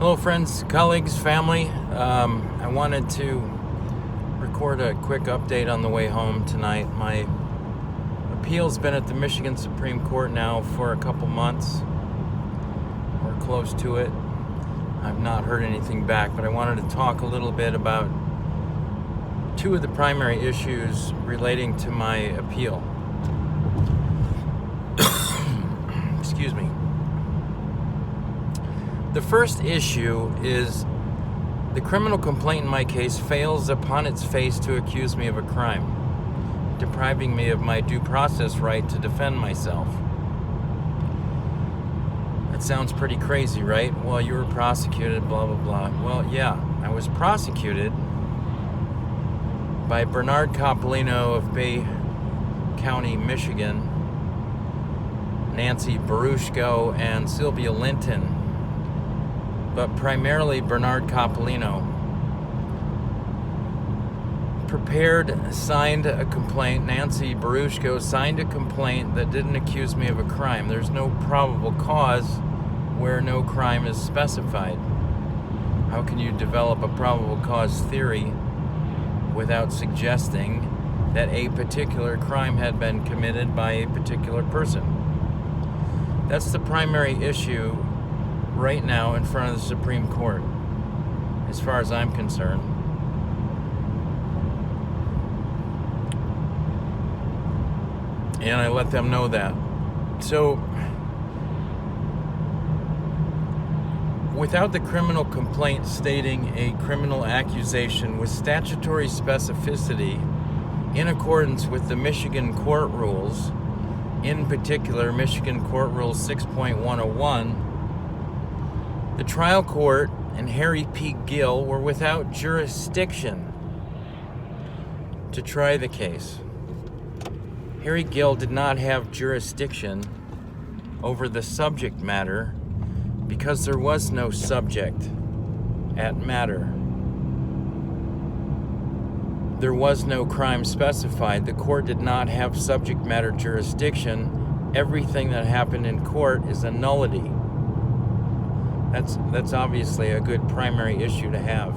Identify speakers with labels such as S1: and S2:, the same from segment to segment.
S1: Hello friends, colleagues, family. I wanted to record a quick update on the way home tonight. My appeal's been at the Michigan Supreme Court now for a couple months. We're close to it. I've not heard anything back, but I wanted to talk a little bit about two of the primary issues relating to my appeal. Excuse me. The first issue is the criminal complaint in my case fails upon its face to accuse me of a crime, depriving me of my due process right to defend myself. That sounds pretty crazy, right? Well, you were prosecuted, blah, blah, blah. Well, yeah, I was prosecuted by Bernard Coppolino of Bay County, Michigan, Nancy Barushko, and Sylvia Linton, but primarily Bernard Coppolino. Signed a complaint. Nancy Barushko signed a complaint that didn't accuse me of a crime. There's no probable cause where no crime is specified. How can you develop a probable cause theory without suggesting that a particular crime had been committed by a particular person? That's the primary issue right now in front of the Supreme Court, as far as I'm concerned. And I let them know that. So, without the criminal complaint stating a criminal accusation with statutory specificity in accordance with the Michigan court rules, in particular Michigan Court Rule 6.101, the trial court and Harry P. Gill were without jurisdiction to try the case. Harry Gill did not have jurisdiction over the subject matter because there was no subject at matter. There was no crime specified. The court did not have subject matter jurisdiction. Everything that happened in court is a nullity. That's obviously a good primary issue to have.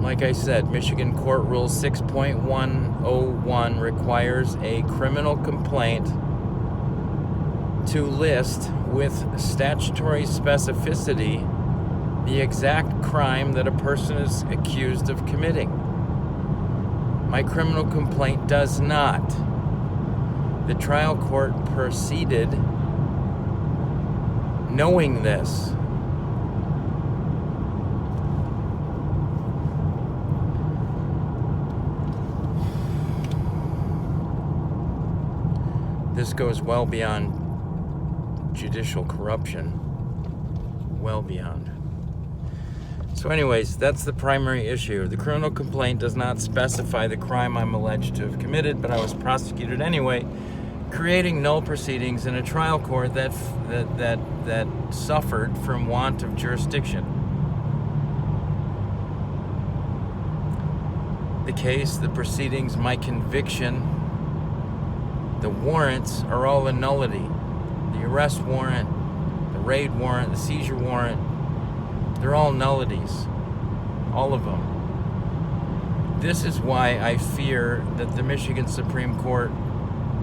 S1: Like I said, Michigan Court Rule 6.101 requires a criminal complaint to list with statutory specificity the exact crime that a person is accused of committing. My criminal complaint does not. The trial court proceeded knowing this. This goes well beyond judicial corruption. Well beyond. So anyways, that's the primary issue. The criminal complaint does not specify the crime I'm alleged to have committed, but I was prosecuted anyway, creating null proceedings in a trial court that suffered from want of jurisdiction. The case, the proceedings, my conviction, the warrants are all a nullity. The arrest warrant, the raid warrant, the seizure warrant, they're all nullities. All of them. This is why I fear that the Michigan Supreme Court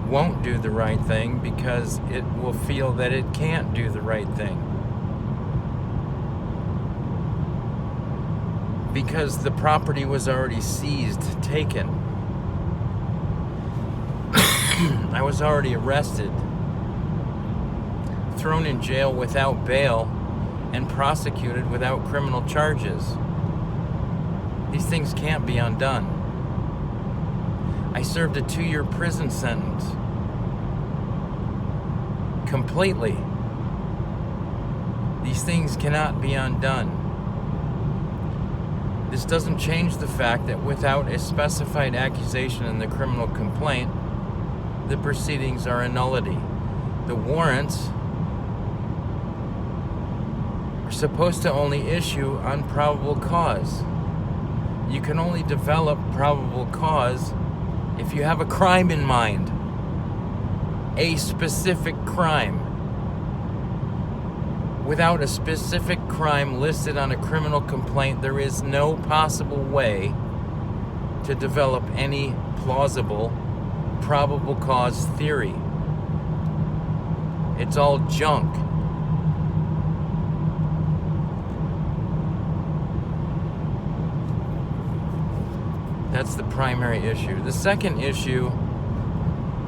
S1: won't do the right thing, because it will feel that it can't do the right thing. Because the property was already seized, taken. I was already arrested, thrown in jail without bail, and prosecuted without criminal charges. These things can't be undone. I served a 2-year prison sentence. Completely. These things cannot be undone. This doesn't change the fact that without a specified accusation in the criminal complaint, the proceedings are a nullity. The warrants are supposed to only issue on probable cause. You can only develop probable cause if you have a crime in mind. A specific crime. without a specific crime listed on a criminal complaint, there is no possible way to develop any plausible probable cause theory. It's all junk. That's the primary issue. The second issue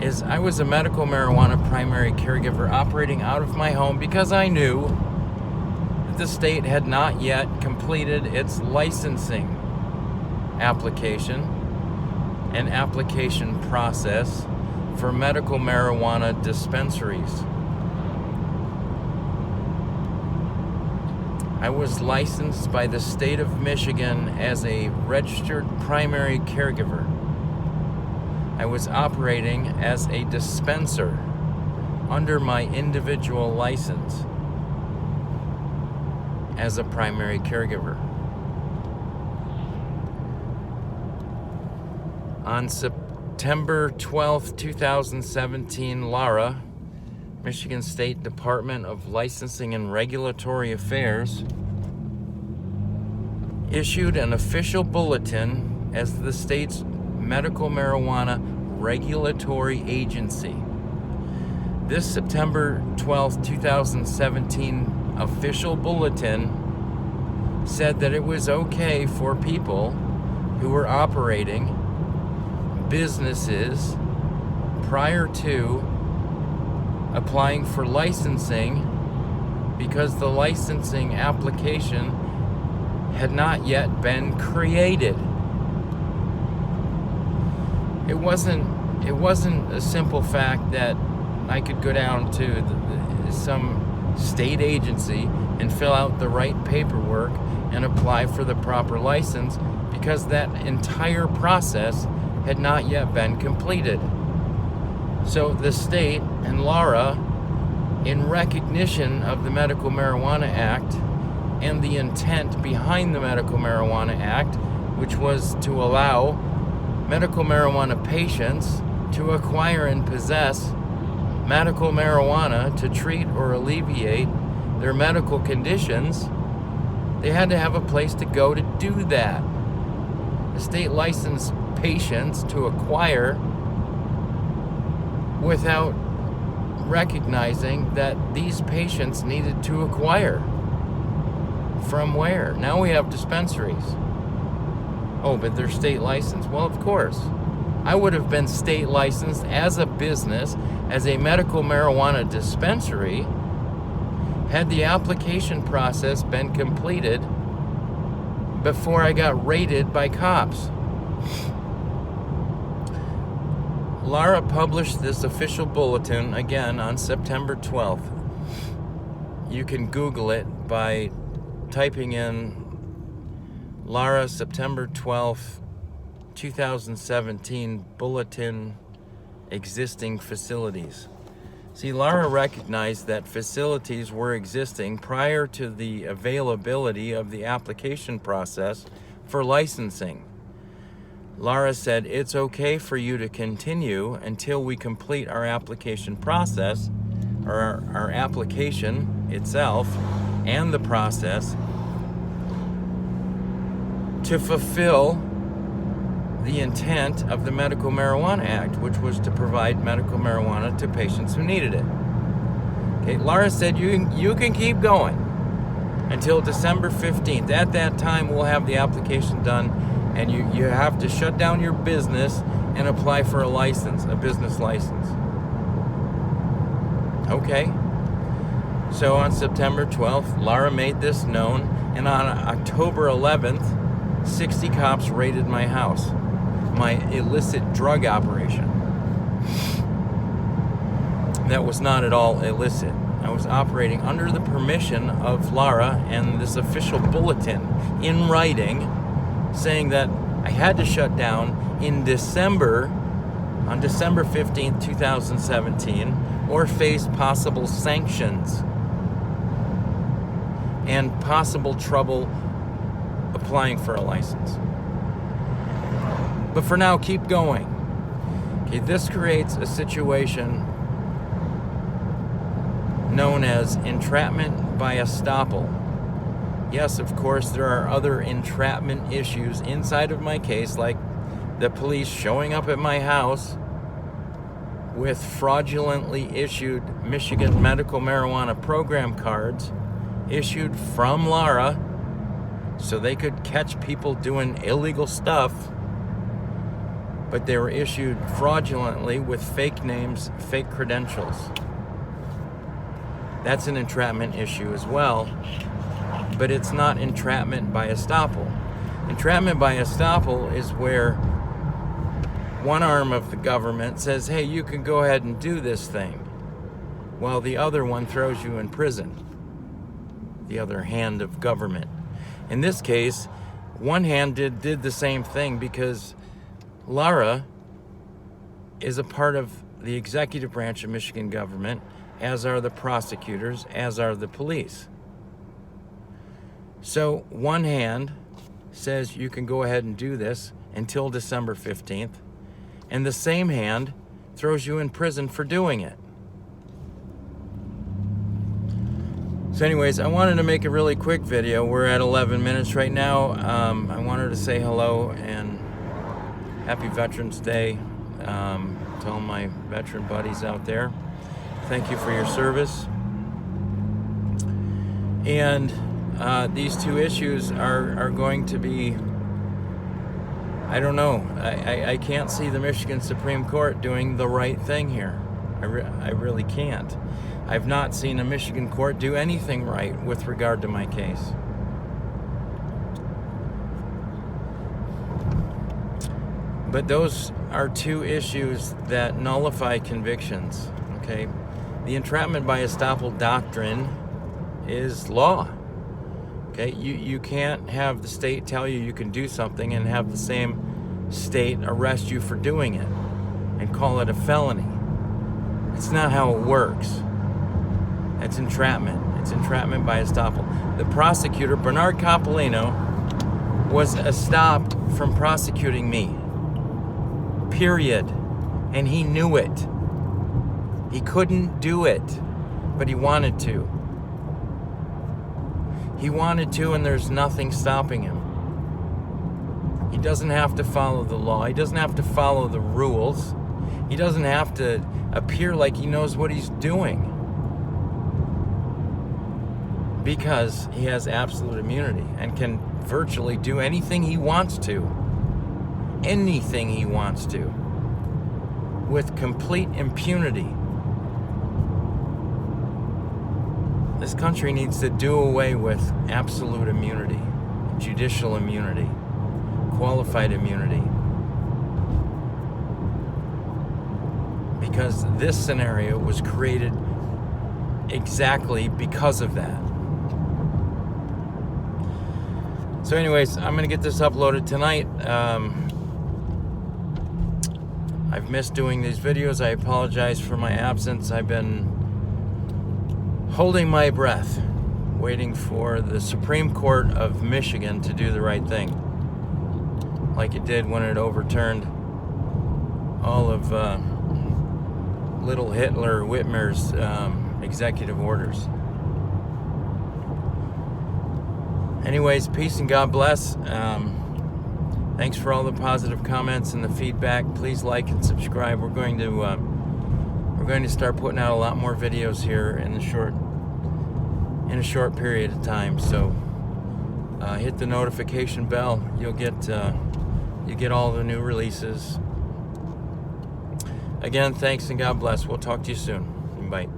S1: is I was a medical marijuana primary caregiver operating out of my home because I knew that the state had not yet completed its licensing application and application process for medical marijuana dispensaries. I was licensed by the state of Michigan as a registered primary caregiver. I was operating as a dispenser under my individual license as a primary caregiver. On September 12th, 2017, Lara, Michigan State Department of Licensing and Regulatory Affairs, issued an official bulletin as the state's medical marijuana regulatory agency. This September 12th, 2017 official bulletin said that it was okay for people who were operating businesses prior to applying for licensing because the licensing application had not yet been created. It wasn't a simple fact that I could go down to some state agency and fill out the right paperwork and apply for the proper license, because that entire process had not yet been completed. So the state and Lara, in recognition of the Medical Marijuana Act and the intent behind the Medical Marijuana Act, which was to allow medical marijuana patients to acquire and possess medical marijuana to treat or alleviate their medical conditions, they had to have a place to go to do that. The state licensed patients to acquire without recognizing that these patients needed to acquire. From where? Now we have dispensaries. Oh, but they're state licensed. Well, of course. I would have been state licensed as a business, as a medical marijuana dispensary, had the application process been completed before I got raided by cops. Lara published this official bulletin again on September 12th. You can Google it by typing in Lara September 12th, 2017 bulletin existing facilities. See, Lara recognized that facilities were existing prior to the availability of the application process for licensing. Lara said, it's okay for you to continue until we complete our application process, or our application itself, and the process to fulfill the intent of the Medical Marijuana Act, which was to provide medical marijuana to patients who needed it. Okay, Lara said you can keep going until December 15th. At that time, we'll have the application done, and you have to shut down your business and apply for a license, a business license. Okay. So on September 12th, Lara made this known, and on October 11th, 60 cops raided my house, my illicit drug operation. That was not at all illicit. I was operating under the permission of Lara and this official bulletin in writing saying that I had to shut down in December, on December 15th, 2017, or face possible sanctions and possible trouble applying for a license. But for now, keep going. Okay, this creates a situation known as entrapment by estoppel. Yes, of course, there are other entrapment issues inside of my case, like the police showing up at my house with fraudulently issued Michigan medical marijuana program cards issued from Lara so they could catch people doing illegal stuff, but they were issued fraudulently with fake names, fake credentials. That's an entrapment issue as well, but it's not entrapment by estoppel. Entrapment by estoppel is where one arm of the government says, hey, you can go ahead and do this thing, while the other one throws you in prison. The other hand of government. In this case, one hand did the same thing, because Lara is a part of the executive branch of Michigan government, as are the prosecutors, as are the police. So one hand says you can go ahead and do this until December 15th, and the same hand throws you in prison for doing it. So anyways, I wanted to make a really quick video. We're at 11 minutes right now. I wanted to say hello and happy Veterans Day to all my veteran buddies out there. Thank you for your service. And these two issues are going to be, I don't know. I can't see the Michigan Supreme Court doing the right thing here. I really can't. I've not seen a Michigan court do anything right with regard to my case. But those are two issues that nullify convictions, okay? The entrapment by estoppel doctrine is law. Okay, you can't have the state tell you can do something and have the same state arrest you for doing it and call it a felony. It's not how it works. It's entrapment. It's entrapment by estoppel. The prosecutor, Bernard Coppolino, was stopped from prosecuting me. Period. And he knew it. He couldn't do it, but he wanted to. He wanted to, and there's nothing stopping him. He doesn't have to follow the law. He doesn't have to follow the rules. He doesn't have to appear like he knows what he's doing, because he has absolute immunity and can virtually do anything he wants to. Anything he wants to. With complete impunity. This country needs to do away with absolute immunity, judicial immunity, qualified immunity. Because this scenario was created exactly because of that. So anyways, I'm going to get this uploaded tonight. I've missed doing these videos. I apologize for my absence. I've been holding my breath, waiting for the Supreme Court of Michigan to do the right thing, like it did when it overturned all of little Hitler Whitmer's executive orders. Anyways, peace and God bless. Thanks for all the positive comments and the feedback. Please like and subscribe. We're going to start putting out a lot more videos here in a short period of time. So hit the notification bell. You get all the new releases. Again, thanks and God bless. We'll talk to you soon. Bye.